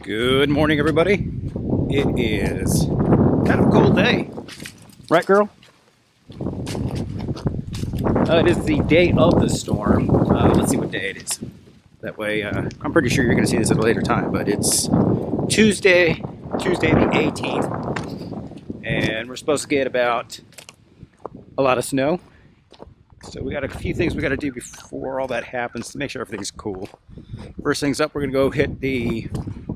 Good morning, everybody. It is kind of a cold day, right, girl? It is the day of the storm. Let's see what day it is. That way, I'm pretty sure you're going to see this at a later time, but it's Tuesday the 18th, and we're supposed to get about a lot of snow. So we got a few things we got to do before all that happens to make sure everything's cool. First things up, we're going to go hit the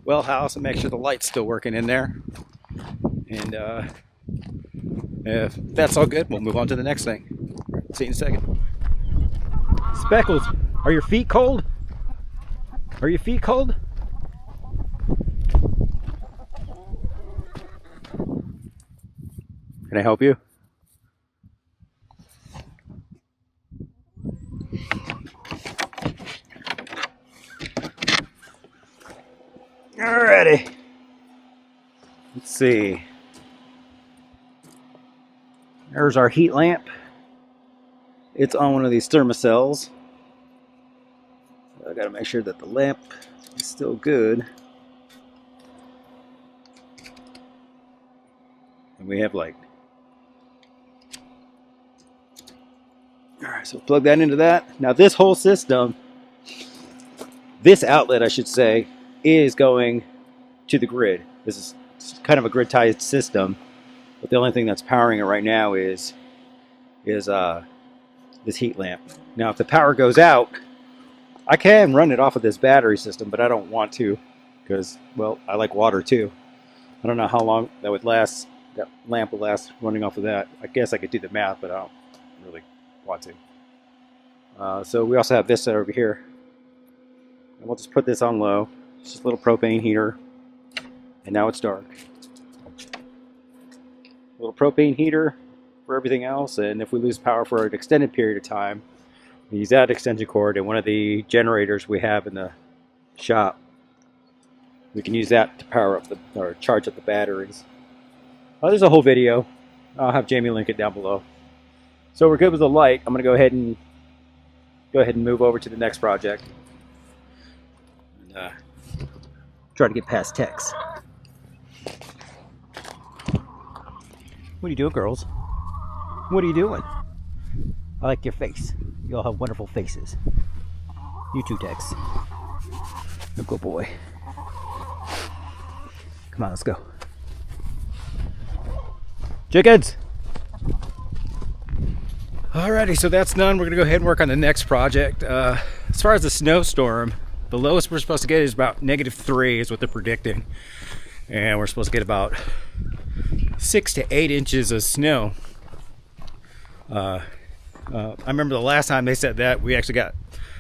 well house and make sure the light's still working in there. And if that's all good, we'll move on to the next thing. See you in a second. Speckles, are your feet cold? Are your feet cold? Can I help you? Alrighty. Let's see. There's our heat lamp. It's on one of these thermocells. I gotta make sure that the lamp is still good. And we have light. Alright, so plug that into that. Now this whole system, this outlet I should say, is going to the grid. This is kind of a grid-tied system, but the only thing that's powering it right now is this heat lamp. Now, if the power goes out, I can run it off of this battery system, but I don't want to because, well, I like water too. I don't know how long that would last. That lamp will last running off of that. I guess I could do the math, but I don't really want to. So we also have this over here, and we'll just put this on low. It's just a little propane heater, and now it's dark. A little propane heater for everything else, and if we lose power for an extended period of time, we use that extension cord and one of the generators we have in the shop. We can use that to power up or charge up the batteries. There's a whole video. I'll have Jamie link it down below. So we're good with the light. I'm going to go ahead and move over to the next project. And, try to get past Tex. What are you doing, girls? What are you doing? I like your face. You all have wonderful faces. You too, Tex. You're a good boy. Come on, let's go. Chickens! Alrighty, so that's done. We're going to go ahead and work on the next project. As far as the snowstorm, the lowest we're supposed to get is about -3 is what they're predicting. And we're supposed to get about 6 to 8 inches of snow. I remember the last time they said that we actually got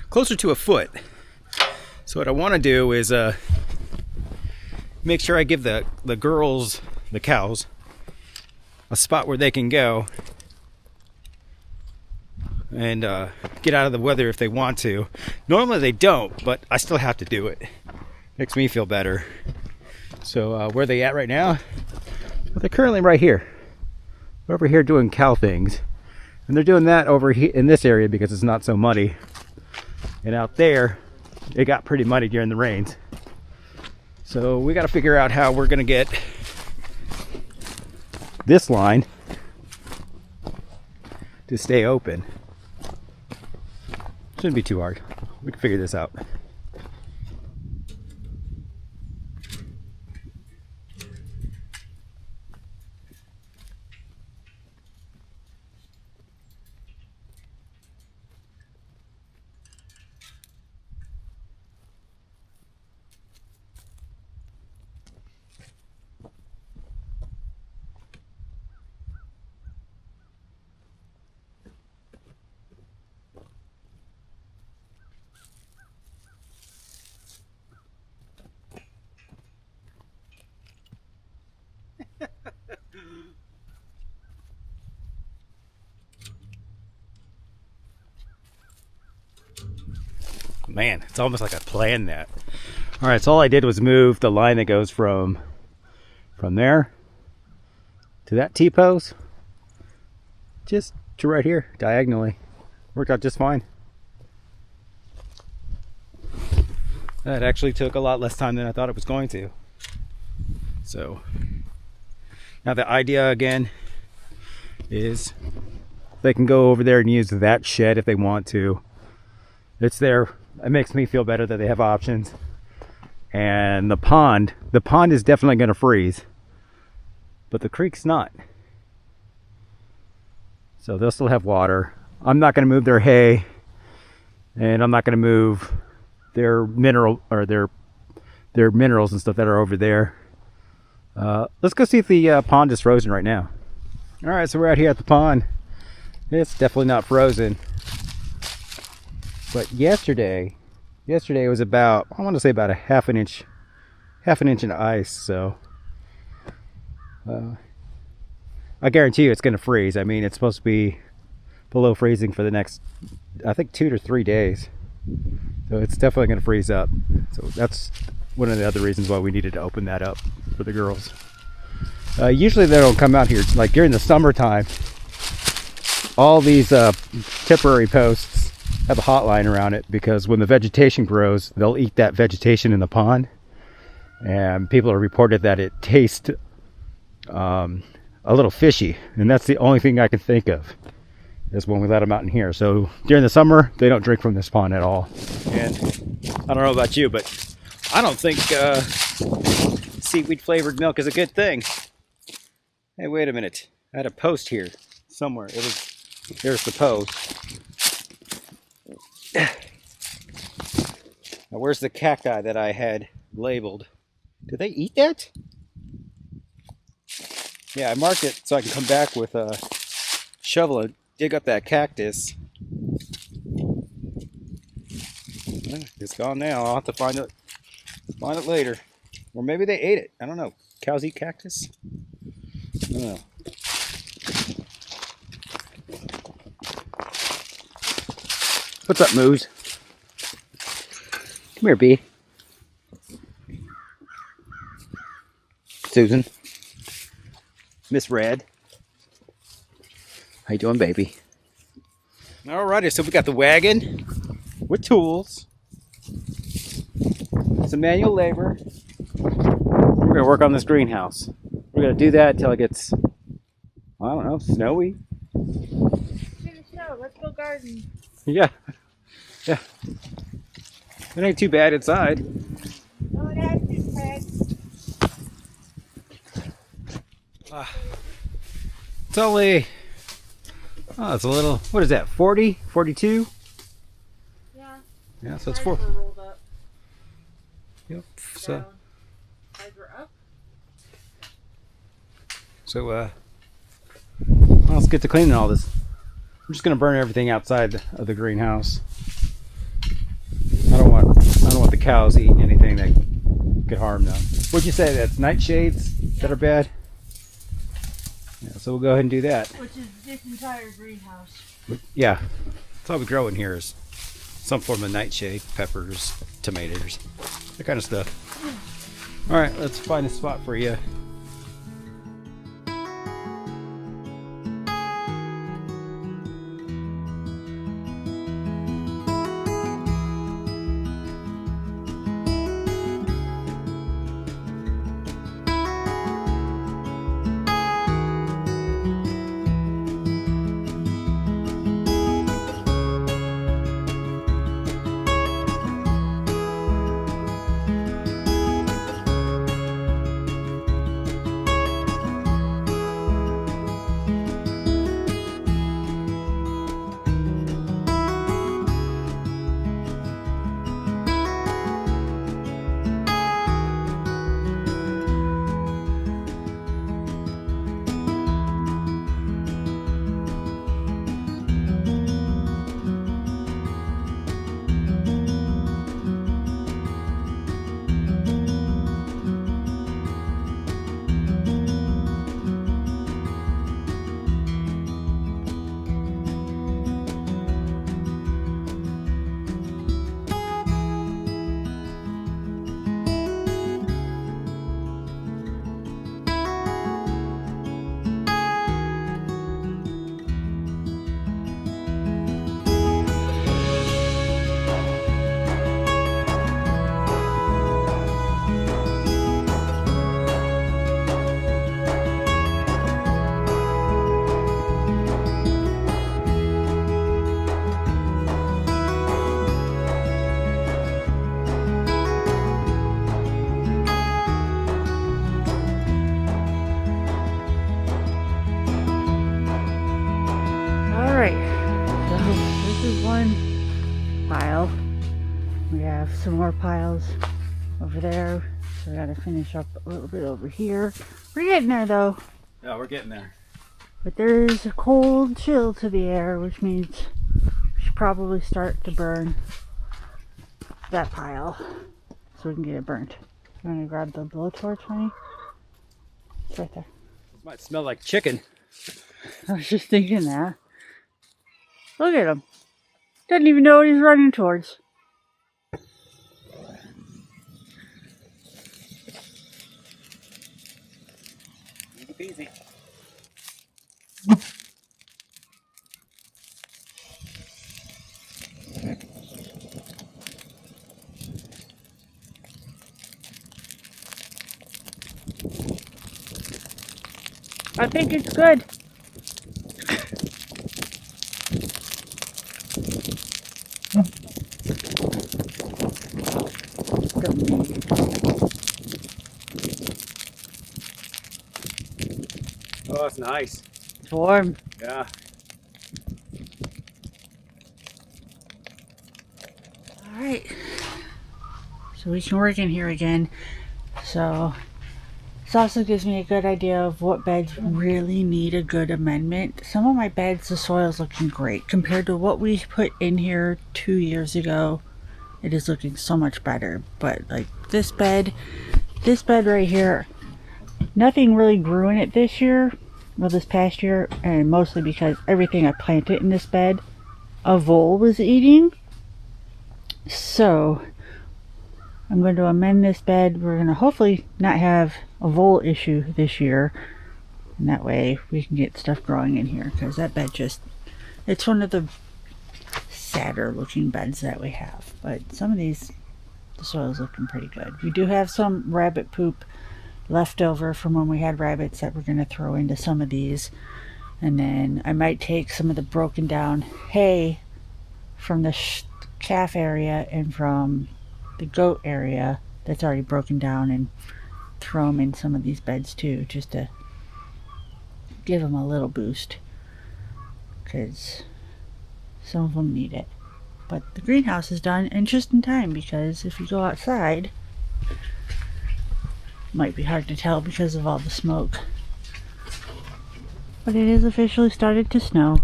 closer to a foot. So what I want to do is make sure I give the girls, the cows, a spot where they can go and get out of the weather if they want to. Normally they don't, but I still have to do it. Makes me feel better. So where are they at right now? Well, they're currently right here. We're over here doing cow things. And they're doing that over here in this area because it's not so muddy. And out there, it got pretty muddy during the rains. So we got to figure out how we're going to get this line to stay open. Shouldn't be too hard. We can figure this out. Man, it's almost like I planned that. All right, so all I did was move the line that goes from there to that T-post, just to right here, diagonally. Worked out just fine. That actually took a lot less time than I thought it was going to. So now the idea again is they can go over there and use that shed if they want to. It's there. It makes me feel better that they have options. And the pond is definitely going to freeze, but the creek's not. So they'll still have water. I'm not going to move their hay, and I'm not going to move their minerals and stuff that are over there. Let's go see if the pond is frozen right now. All right, so we're out here at the pond. It's definitely not frozen, but yesterday it was about, I want to say about a half an inch in ice. So I guarantee you it's going to freeze. I mean, it's supposed to be below freezing for the next, I think, 2 to 3 days. So it's definitely going to freeze up. So that's one of the other reasons why we needed to open that up for the girls. Usually they don't come out here like during the summertime. All these temporary posts have a hotline around it, because when the vegetation grows, they'll eat that vegetation in the pond, and people have reported that it tastes a little fishy, and that's the only thing I can think of is when we let them out in here. So during the summer they don't drink from this pond at all. And I don't know about you, but I don't think seaweed flavored milk is a good thing. Hey, wait a minute, I had a post here somewhere. There's the post. Now, where's the cacti that I had labeled? Do they eat that? Yeah, I marked it so I can come back with a shovel and dig up that cactus. It's gone now. I'll have to find it later. Or maybe they ate it. I don't know. Cows eat cactus? I don't know. What's up, Moose? Come here, B. Susan. Miss Red. How you doing, baby? Alrighty, so we got the wagon with tools. Some manual labor. We're gonna work on this greenhouse. We're gonna do that until it gets, I don't know, snowy. Snow. Let's go garden. Yeah. Yeah. It ain't too bad inside. No, it has too bad. It's only, it's a little, what is that, 40, 42? Yeah. Yeah, so it's 4. Rolled up. Yep. So, Up. so let's get to cleaning all this. I'm just gonna burn everything outside of the greenhouse. I don't want the cows eating anything that could harm them. What'd you say? That's nightshades that are bad? Yeah, so we'll go ahead and do that. Which is this entire greenhouse. Yeah, that's all we grow in here is some form of nightshade, peppers, tomatoes, that kind of stuff. All right, let's find a spot for you. some more piles over there. So I gotta finish up a little bit over here. We're getting there though. Yeah, we're getting there. But there is a cold chill to the air, which means we should probably start to burn that pile so we can get it burnt. You wanna grab the blowtorch, honey? It's right there. This might smell like chicken. I was just thinking that. Look at him. Doesn't even know what he's running towards. Easy peasy. I think it's good. Oh, it's nice. It's warm. Yeah. Alright. So we can work in here again. So this also gives me a good idea of what beds really need a good amendment. Some of my beds, the soil's looking great. Compared to what we put in here 2 years ago, it is looking so much better. But like this bed right here, nothing really grew in it this year, well this past year, and mostly because everything I planted in this bed, a vole was eating. So I'm going to amend this bed. We're going to hopefully not have a vole issue this year, and that way we can get stuff growing in here, because that bed just, it's one of the sadder looking beds that we have. But some of these, the soil's looking pretty good. We do have some rabbit poop left over from when we had rabbits that we're going to throw into some of these, and then I might take some of the broken down hay from the calf area and from the goat area that's already broken down and throw them in some of these beds too, just to give them a little boost, because some of them need it. But the greenhouse is done, and just in time, because if you go outside, might be hard to tell because of all the smoke, but it is officially started to snow.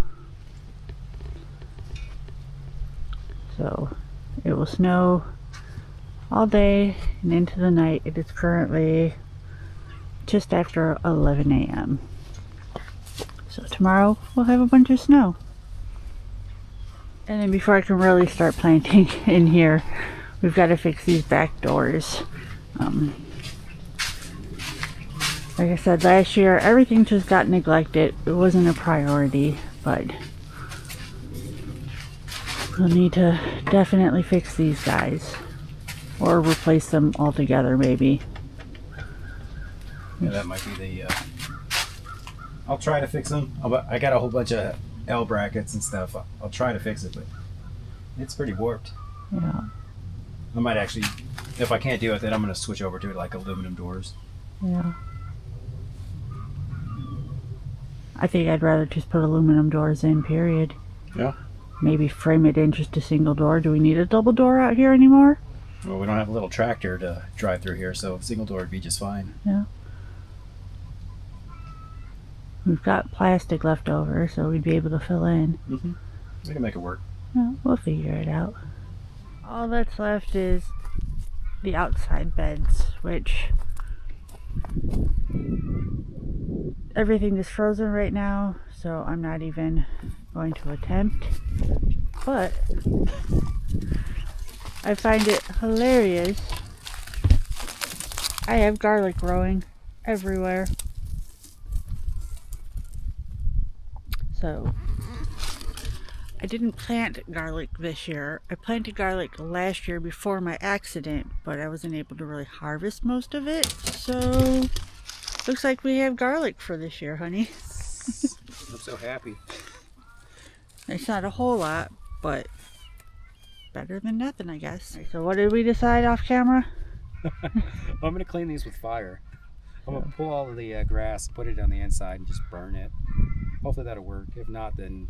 So it will snow all day and into the night. It is currently just after 11 a.m. So tomorrow we'll have a bunch of snow. And then before I can really start planting in here, we've got to fix these back doors. Like I said, last year everything just got neglected. It wasn't a priority, but we'll need to definitely fix these guys, or replace them altogether maybe. Yeah, that might be the I'll try to fix them. I got a whole bunch of L brackets and stuff. I'll try to fix it, but it's pretty warped. Yeah. I might actually, if I can't do it, then I'm going to switch over to like aluminum doors. Yeah. I think I'd rather just put aluminum doors in, period. Yeah. Maybe frame it in just a single door. Do we need a double door out here anymore? Well, we don't have a little tractor to drive through here, so a single door would be just fine. Yeah. We've got plastic left over, so we'd be able to fill in. Mm-hmm. We can make it work. Yeah, we'll figure it out. All that's left is the outside beds, which everything is frozen right now, so I'm not even going to attempt. But I find it hilarious. I have garlic growing everywhere. So I didn't plant garlic this year. I planted garlic last year before my accident, but I wasn't able to really harvest most of it. So looks like we have garlic for this year, honey. I'm so happy. It's not a whole lot, but better than nothing, I guess. Right, so what did we decide off camera? I'm going to clean these with fire. I'm going to pull all of the grass, put it on the inside, and just burn it. Hopefully that'll work. If not, then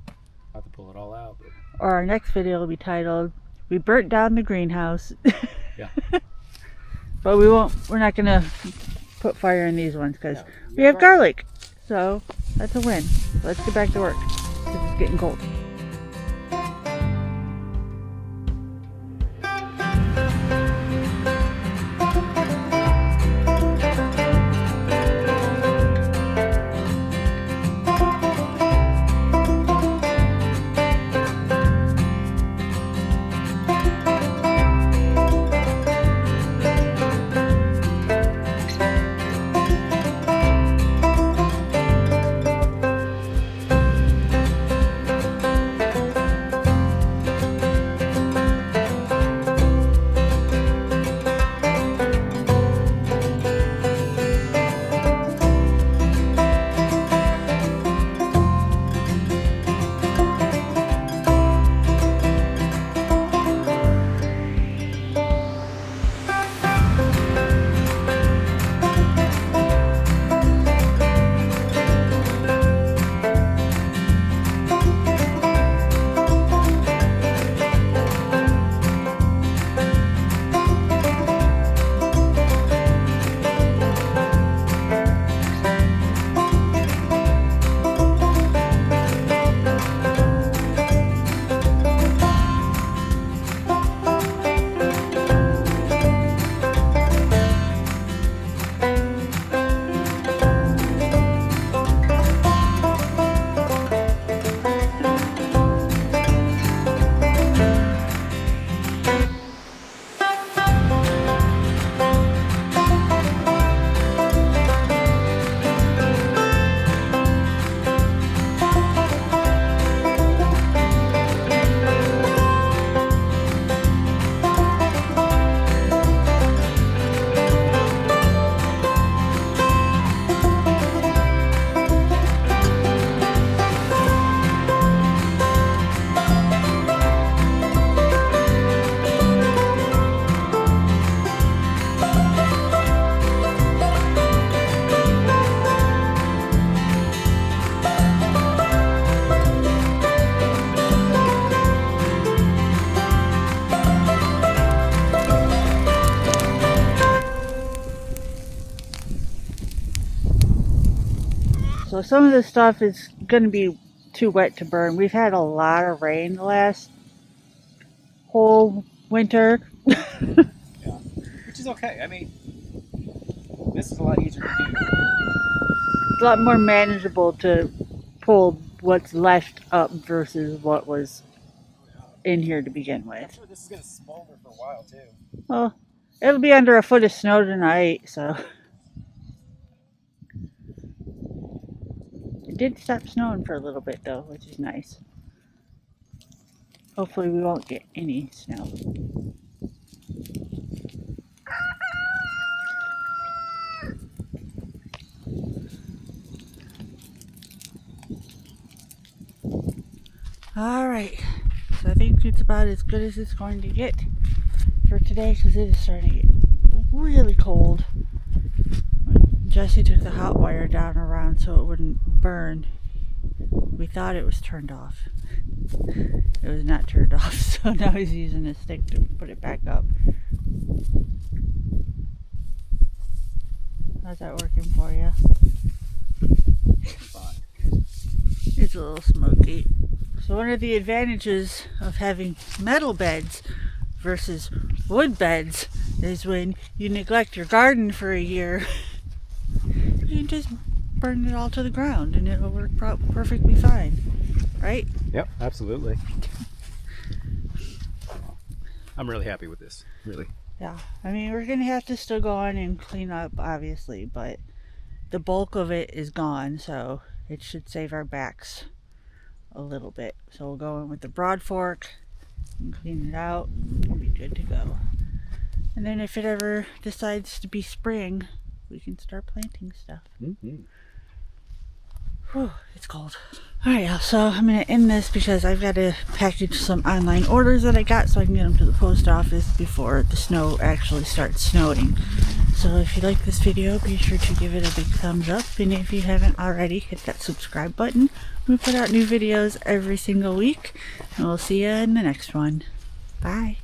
I'll have to pull it all out. But Or our next video will be titled, We burnt down the greenhouse. Yeah. But we're not gonna put fire in these ones because No, we have garlic. So that's a win. Let's get back to work because it's getting cold. So some of this stuff is going to be too wet to burn. We've had a lot of rain the last whole winter. Yeah. Which is okay. I mean, this is a lot easier to do. It's a lot more manageable to pull what's left up versus what was in here to begin I'm with. sure this is going to smolder for a while too. Well, it'll be under a foot of snow tonight, so. It did stop snowing for a little bit though, which is nice. Hopefully we won't get any snow. Alright, so I think it's about as good as it's going to get for today because it is starting to get really cold. Jesse took the hot wire down around so it wouldn't burn. We thought it was turned off. It was not turned off, so now he's using a stick to put it back up. How's that working for you? Fine. It's a little smoky. So one of the advantages of having metal beds versus wood beds is when you neglect your garden for a year, you can just burn it all to the ground and it'll work perfectly fine, right? Yep, absolutely. I'm really happy with this, really. Yeah, I mean, we're gonna have to still go on and clean up, obviously, but the bulk of it is gone, so it should save our backs a little bit. So we'll go in with the broad fork and clean it out. We'll be good to go. And then if it ever decides to be spring, we can start planting stuff. Mm-hmm. Whew, it's cold. Alright, y'all, so I'm going to end this because I've got to package some online orders that I got so I can get them to the post office before the snow actually starts snowing. So if you like this video, be sure to give it a big thumbs up. And if you haven't already, hit that subscribe button. We put out new videos every single week. And we'll see you in the next one. Bye.